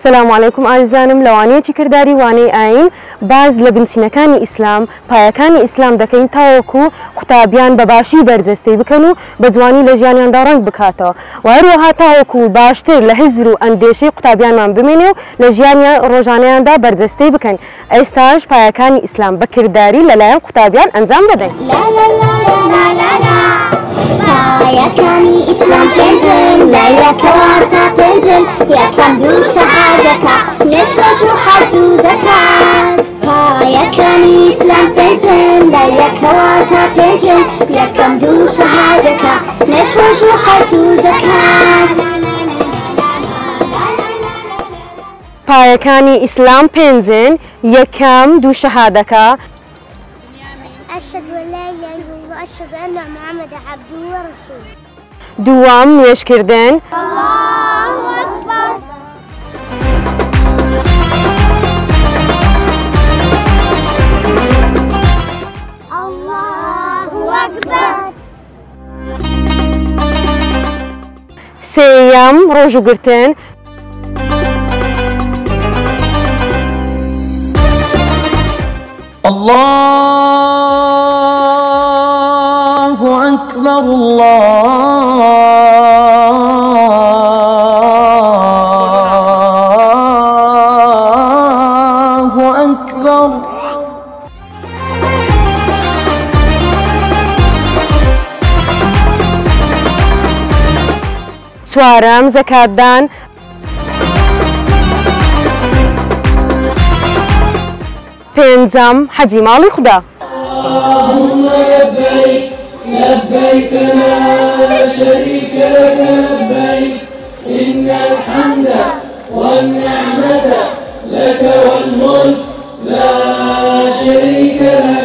سلام علیکم ئازیزانم لەوانەیەکی کردداری وانەی ئاین باز لە بنچینەکانی ئیسلام پایەکانی ئیسلام دەکەین تاوەکو قوتابیان بەباشی بەرجەستەی بکەن و بە جوانی لە ژیانیاندا ڕەنگ بکاتەوە و هەروەها تاوەکو باشتر لە حزر و ئەندێشەی قوتابیانمان بمێنێ و لە ژیانیان ڕۆژانەیاندا بەرجەستەی بکەن. ئێستاش پایەکانی ئیسلام بە کردداری لەلایەن قوتابیان ئەنجام بدەین. پایەکانی ئیسلام پێنجن لە یەکەوە تا پێنجن یەکەم دوو شەهادەکە نوێژ و حەج و زەکات. پایەکانی ئیسلام پێنجن لە یەکەوە تا پێنجن یەکەم دوو شەهادەکە نوێژ و حەج و زەکات. پایەکانی ئیسلام پێنجن یەکەم دوو شەهادەکە أشهد أن لا إله إلا الله أشهد أن محمد عبده ورسوله. دووەم نوێژکردن. الله أكبر. الله أكبر. سێیەم ڕۆژوگرتن. الله أكبر الله أكبر. چوارەم زەکاتدان. پێنجەم حەجی ماڵی خودا. اللهم لبيك لبيك لا شريك لك لبيك إن الحمد والنعمة لك والملك لا شريك لك.